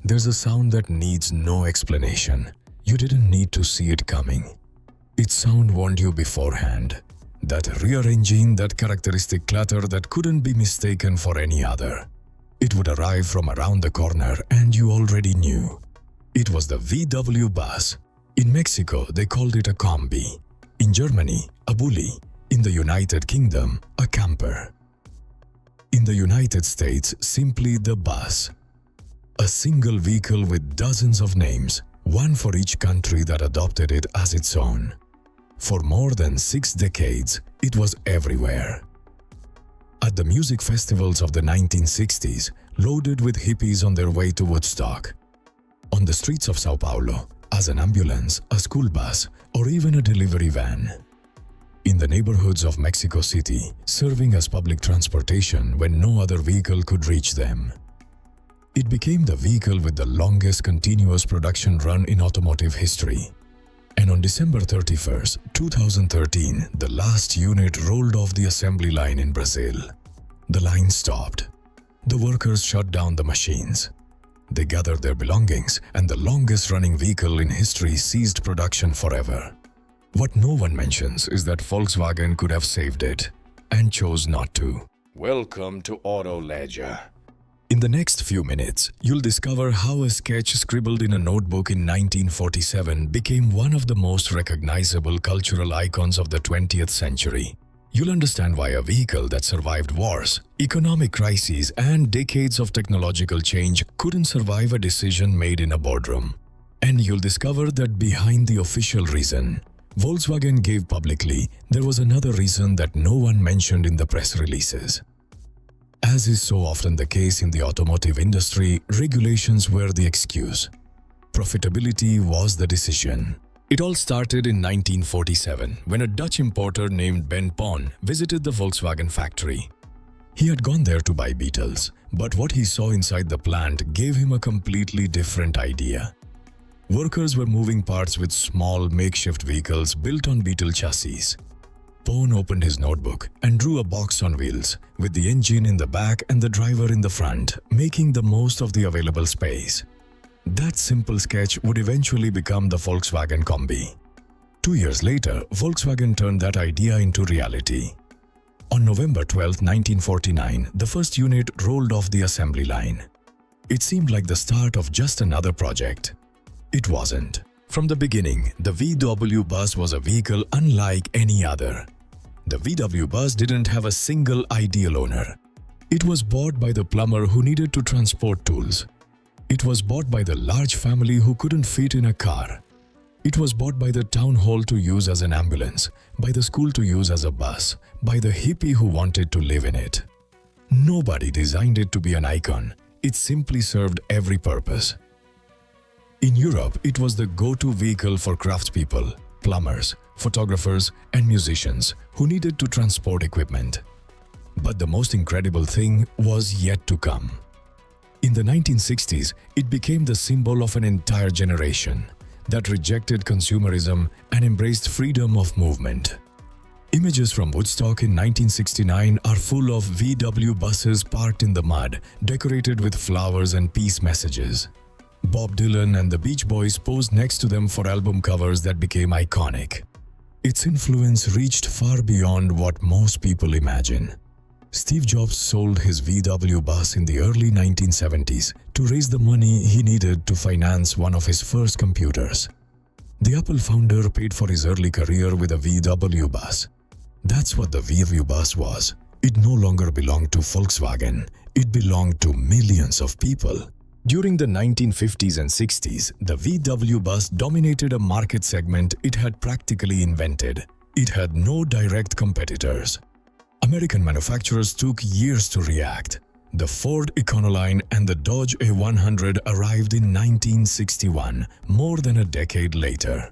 There's a sound that needs no explanation. You didn't need to see it coming. Its sound warned you beforehand. That rear engine, that characteristic clatter that couldn't be mistaken for any other. It would arrive from around the corner and you already knew. It was the VW bus. In Mexico, they called it a Kombi. In Germany, a Bulli. In the United Kingdom, a camper. In the United States, simply the bus. A single vehicle with dozens of names, one for each country that adopted it as its own. For more than 6 decades, it was everywhere. At the music festivals of the 1960s, loaded with hippies on their way to Woodstock. On the streets of Sao Paulo, as an ambulance, a school bus, or even a delivery van. In the neighborhoods of Mexico City, serving as public transportation when no other vehicle could reach them. It became the vehicle with the longest continuous production run in automotive history. And on December 31st, 2013, the last unit rolled off the assembly line in Brazil. The line stopped. The workers shut down the machines. They gathered their belongings, and the longest-running vehicle in history ceased production forever. What no one mentions is that Volkswagen could have saved it, and chose not to. Welcome to Autoledger. In the next few minutes, you'll discover how a sketch scribbled in a notebook in 1947 became one of the most recognizable cultural icons of the 20th century. You'll understand why a vehicle that survived wars, economic crises, and decades of technological change couldn't survive a decision made in a boardroom. And you'll discover that behind the official reason Volkswagen gave publicly, there was another reason that no one mentioned in the press releases. As is so often the case in the automotive industry, regulations were the excuse. Profitability was the decision. It all started in 1947 when a Dutch importer named Ben Pon visited the Volkswagen factory. He had gone there to buy Beetles, but what he saw inside the plant gave him a completely different idea. Workers were moving parts with small makeshift vehicles built on Beetle chassis. Pon opened his notebook and drew a box on wheels, with the engine in the back and the driver in the front, making the most of the available space. That simple sketch would eventually become the Volkswagen Kombi. 2 years later, Volkswagen turned that idea into reality. On November 12, 1949, the first unit rolled off the assembly line. It seemed like the start of just another project. It wasn't. From the beginning, the VW bus was a vehicle unlike any other. The VW bus didn't have a single ideal owner. It was bought by the plumber who needed to transport tools. It was bought by the large family who couldn't fit in a car. It was bought by the town hall to use as an ambulance, by the school to use as a bus, by the hippie who wanted to live in it. Nobody designed it to be an icon. It simply served every purpose. In Europe, it was the go-to vehicle for craftspeople, plumbers, photographers, and musicians who needed to transport equipment. But the most incredible thing was yet to come. In the 1960s, it became the symbol of an entire generation that rejected consumerism and embraced freedom of movement. Images from Woodstock in 1969 are full of VW buses parked in the mud, decorated with flowers and peace messages. Bob Dylan and the Beach Boys posed next to them for album covers that became iconic. Its influence reached far beyond what most people imagine. Steve Jobs sold his VW bus in the early 1970s to raise the money he needed to finance one of his first computers. The Apple founder paid for his early career with a VW bus. That's what the VW bus was. It no longer belonged to Volkswagen. It belonged to millions of people. During the 1950s and 60s, the VW bus dominated a market segment it had practically invented. It had no direct competitors. American manufacturers took years to react. The Ford Econoline and the Dodge A100 arrived in 1961, more than a decade later.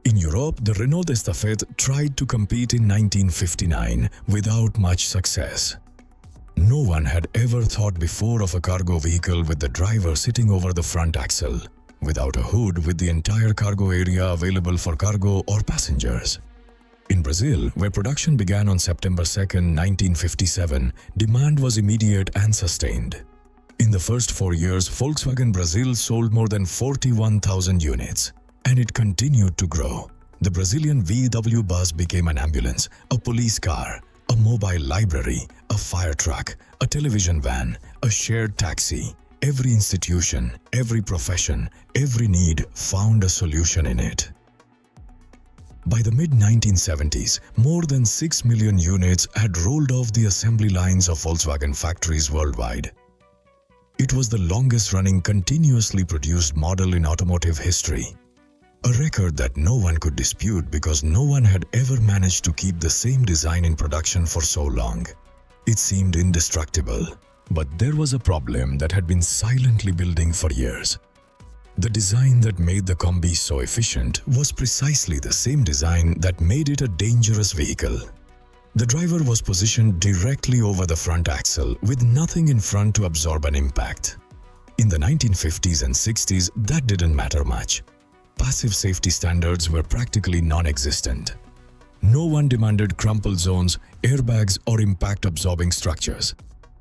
In Europe, the Renault Estafette tried to compete in 1959 without much success. No one had ever thought before of a cargo vehicle with the driver sitting over the front axle, without a hood with the entire cargo area available for cargo or passengers. In Brazil, where production began on September 2, 1957, demand was immediate and sustained. In the first 4 years, Volkswagen Brazil sold more than 41,000 units, and it continued to grow. The Brazilian VW bus became an ambulance, a police car, a mobile library, a fire truck, a television van, a shared taxi. Every institution, every profession, every need found a solution in it. By the mid-1970s, more than 6 million units had rolled off the assembly lines of Volkswagen factories worldwide. It was the longest-running continuously produced model in automotive history. A record that no one could dispute because no one had ever managed to keep the same design in production for so long. It seemed indestructible. But there was a problem that had been silently building for years. The design that made the Kombi so efficient was precisely the same design that made it a dangerous vehicle. The driver was positioned directly over the front axle with nothing in front to absorb an impact. In the 1950s and 60s, that didn't matter much. Passive safety standards were practically non-existent. No one demanded crumple zones, airbags, or impact-absorbing structures.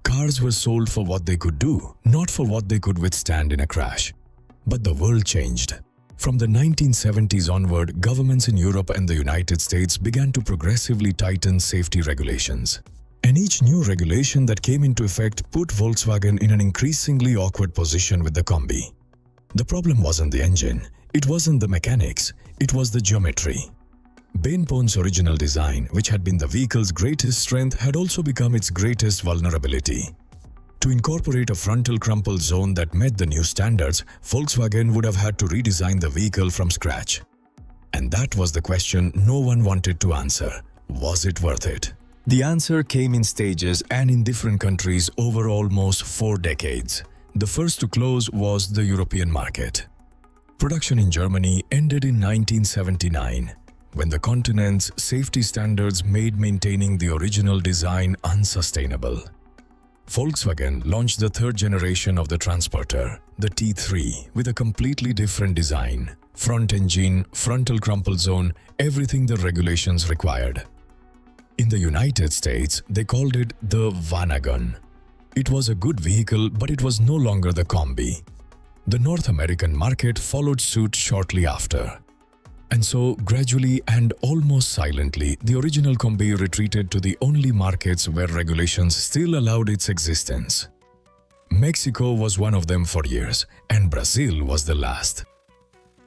Cars were sold for what they could do, not for what they could withstand in a crash. But the world changed. From the 1970s onward, governments in Europe and the United States began to progressively tighten safety regulations. And each new regulation that came into effect put Volkswagen in an increasingly awkward position with the Kombi. The problem wasn't the engine, it wasn't the mechanics, it was the geometry. Bainpont's original design, which had been the vehicle's greatest strength, had also become its greatest vulnerability. To incorporate a frontal crumple zone that met the new standards, Volkswagen would have had to redesign the vehicle from scratch. And that was the question no one wanted to answer. Was it worth it? The answer came in stages and in different countries over almost 4 decades. The first to close was the European market. Production in Germany ended in 1979. When the continent's safety standards made maintaining the original design unsustainable. Volkswagen launched the third generation of the Transporter, the T3, with a completely different design. Front engine, frontal crumple zone, everything the regulations required. In the United States, they called it the Vanagon. It was a good vehicle, but it was no longer the Kombi. The North American market followed suit shortly after. And so, gradually and almost silently, the original Kombi retreated to the only markets where regulations still allowed its existence. Mexico was one of them for years, and Brazil was the last.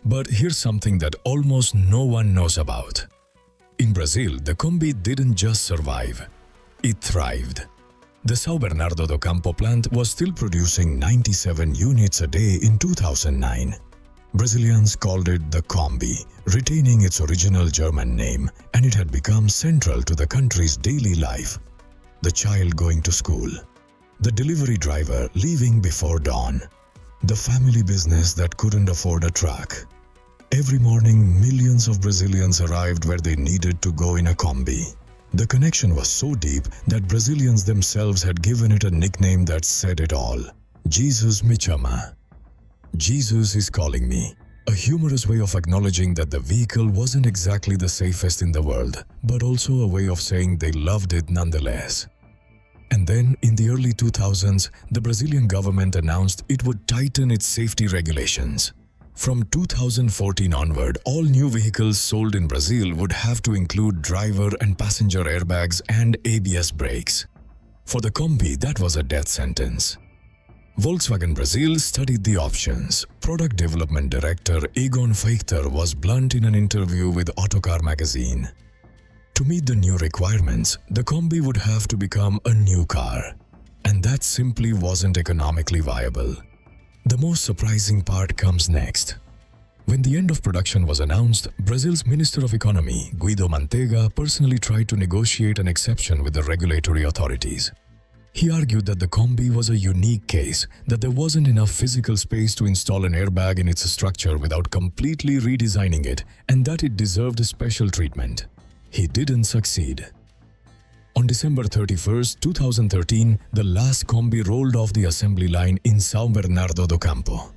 But here's something that almost no one knows about. In Brazil, the Kombi didn't just survive, it thrived. The São Bernardo do Campo plant was still producing 97 units a day in 2009. Brazilians called it the Kombi, retaining its original German name, and it had become central to the country's daily life. The child going to school, the delivery driver leaving before dawn, the family business that couldn't afford a truck. Every morning, millions of Brazilians arrived where they needed to go in a Kombi. The connection was so deep that Brazilians themselves had given it a nickname that said it all: Jesus me chama. Jesus is calling me, a humorous way of acknowledging that the vehicle wasn't exactly the safest in the world, but also a way of saying they loved it nonetheless. And then, in the early 2000s, the Brazilian government announced it would tighten its safety regulations. From 2014 onward, all new vehicles sold in Brazil would have to include driver and passenger airbags and ABS brakes. For the Kombi, that was a death sentence. Volkswagen Brazil studied the options. Product Development Director Egon Feichter was blunt in an interview with Autocar magazine. To meet the new requirements, the Kombi would have to become a new car. And that simply wasn't economically viable. The most surprising part comes next. When the end of production was announced, Brazil's Minister of Economy, Guido Mantega, personally tried to negotiate an exception with the regulatory authorities. He argued that the Kombi was a unique case, that there wasn't enough physical space to install an airbag in its structure without completely redesigning it, and that it deserved a special treatment. He didn't succeed. On December 31, 2013, the last Kombi rolled off the assembly line in São Bernardo do Campo.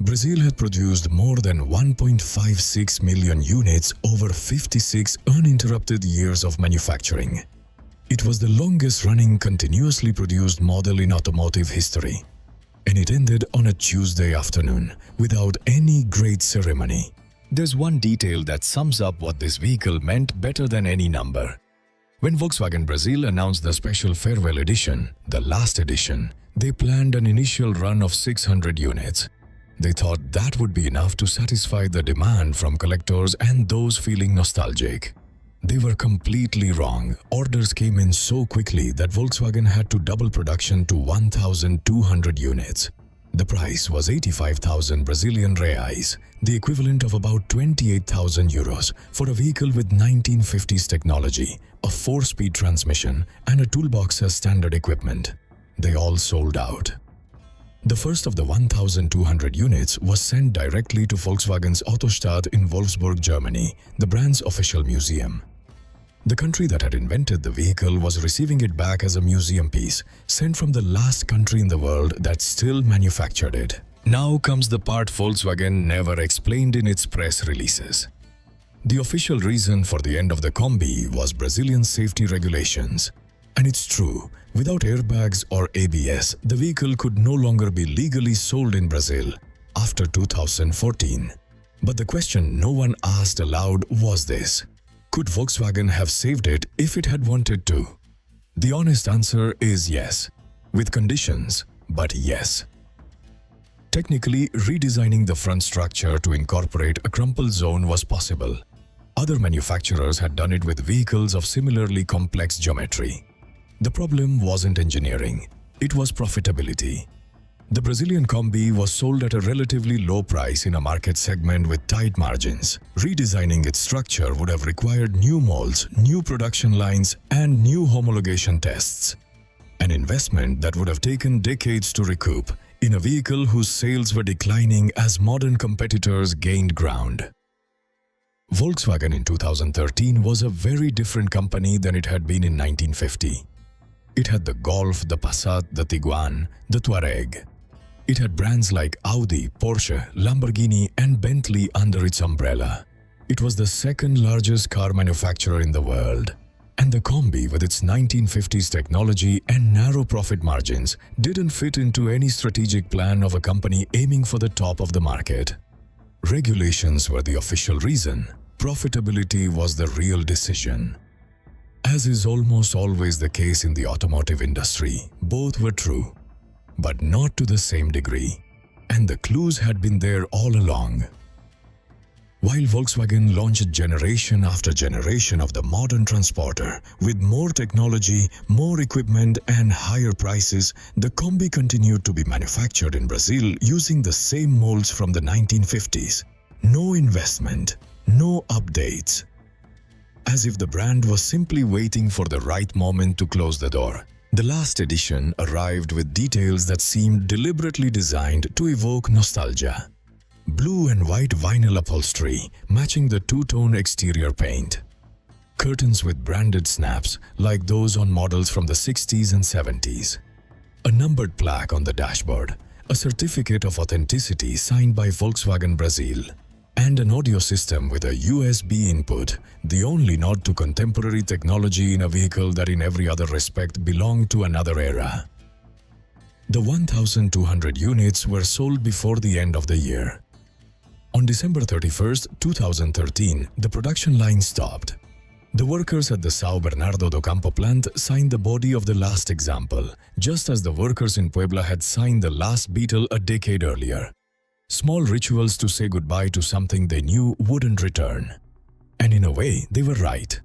Brazil had produced more than 1.56 million units over 56 uninterrupted years of manufacturing. It was the longest-running continuously produced model in automotive history, and it ended on a Tuesday afternoon without any great ceremony. There's one detail that sums up what this vehicle meant better than any number. When Volkswagen Brazil announced the special farewell edition, the last edition, they planned an initial run of 600 units. They thought that would be enough to satisfy the demand from collectors and those feeling nostalgic. They were completely wrong. Orders came in so quickly that Volkswagen had to double production to 1,200 units. The price was 85,000 Brazilian reais, the equivalent of about 28,000 euros for a vehicle with 1950s technology, a 4-speed transmission and a toolbox as standard equipment. They all sold out. The first of the 1,200 units was sent directly to Volkswagen's Autostadt in Wolfsburg, Germany, the brand's official museum. The country that had invented the vehicle was receiving it back as a museum piece, sent from the last country in the world that still manufactured it. Now comes the part Volkswagen never explained in its press releases. The official reason for the end of the Kombi was Brazilian safety regulations. And it's true, without airbags or ABS, the vehicle could no longer be legally sold in Brazil after 2014. But the question no one asked aloud was this: could Volkswagen have saved it if it had wanted to? The honest answer is yes, with conditions, but yes. Technically, redesigning the front structure to incorporate a crumple zone was possible. Other manufacturers had done it with vehicles of similarly complex geometry. The problem wasn't engineering, it was profitability. The Brazilian Kombi was sold at a relatively low price in a market segment with tight margins. Redesigning its structure would have required new molds, new production lines, and new homologation tests. An investment that would have taken decades to recoup in a vehicle whose sales were declining as modern competitors gained ground. Volkswagen in 2013 was a very different company than it had been in 1950. It had the Golf, the Passat, the Tiguan, the Touareg. It had brands like Audi, Porsche, Lamborghini and Bentley under its umbrella. It was the second largest car manufacturer in the world. And the Kombi, with its 1950s technology and narrow profit margins, didn't fit into any strategic plan of a company aiming for the top of the market. Regulations were the official reason. Profitability was the real decision. As is almost always the case in the automotive industry, both were true, but not to the same degree, and the clues had been there all along. While Volkswagen launched generation after generation of the modern transporter with more technology, more equipment and higher prices, the Kombi continued to be manufactured in Brazil using the same molds from the 1950s. No investment, no updates. As if the brand was simply waiting for the right moment to close the door. The last edition arrived with details that seemed deliberately designed to evoke nostalgia. Blue and white vinyl upholstery matching the two-tone exterior paint. Curtains with branded snaps like those on models from the 60s and 70s. A numbered plaque on the dashboard, a certificate of authenticity signed by Volkswagen Brazil. And an audio system with a USB input, the only nod to contemporary technology in a vehicle that in every other respect belonged to another era. The 1,200 units were sold before the end of the year. On December 31, 2013, the production line stopped. The workers at the São Bernardo do Campo plant signed the body of the last example, just as the workers in Puebla had signed the last Beetle a decade earlier. Small rituals to say goodbye to something they knew wouldn't return. And in a way, they were right.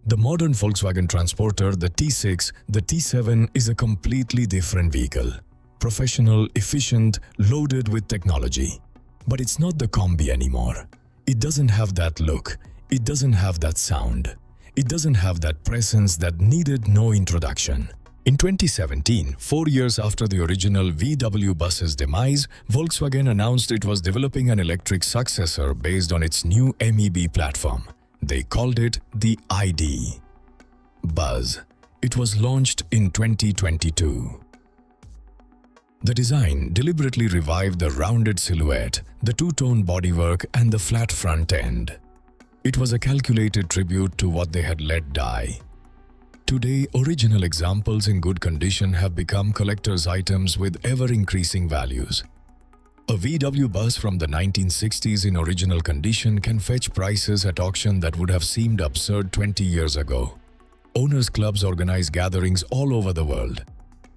The modern Volkswagen Transporter, the T6, the T7 is a completely different vehicle. Professional, efficient, loaded with technology. But it's not the Kombi anymore. It doesn't have that look. It doesn't have that sound. It doesn't have that presence that needed no introduction. In 2017, 4 years after the original VW bus's demise, Volkswagen announced it was developing an electric successor based on its new MEB platform. They called it the ID. Buzz. It was launched in 2022. The design deliberately revived the rounded silhouette, the two-tone bodywork and the flat front end. It was a calculated tribute to what they had let die. Today, original examples in good condition have become collector's items with ever-increasing values. A VW bus from the 1960s in original condition can fetch prices at auction that would have seemed absurd 20 years ago. Owners' clubs organize gatherings all over the world.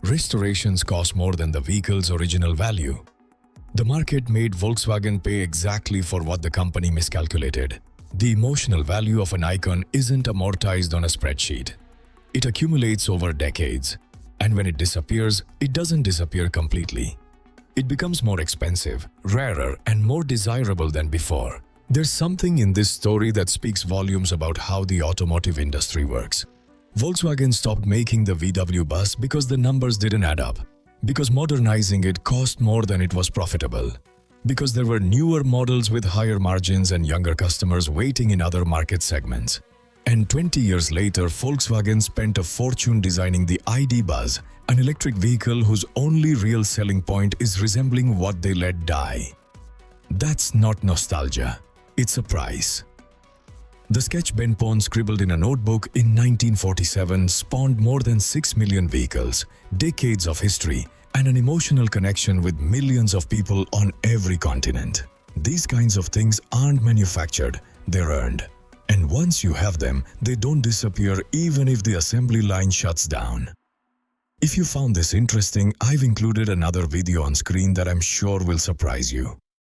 Restorations cost more than the vehicle's original value. The market made Volkswagen pay exactly for what the company miscalculated. The emotional value of an icon isn't amortized on a spreadsheet. It accumulates over decades, and when it disappears, it doesn't disappear completely. It becomes more expensive, rarer, and more desirable than before. There's something in this story that speaks volumes about how the automotive industry works. Volkswagen stopped making the VW bus because the numbers didn't add up, because modernizing it cost more than it was profitable, because there were newer models with higher margins and younger customers waiting in other market segments. And 20 years later, Volkswagen spent a fortune designing the ID Buzz, an electric vehicle whose only real selling point is resembling what they let die. That's not nostalgia, it's a price. The sketch Ben Pon scribbled in a notebook in 1947 spawned more than 6 million vehicles, decades of history, and an emotional connection with millions of people on every continent. These kinds of things aren't manufactured, they're earned. And once you have them, they don't disappear even if the assembly line shuts down. If you found this interesting, I've included another video on screen that I'm sure will surprise you.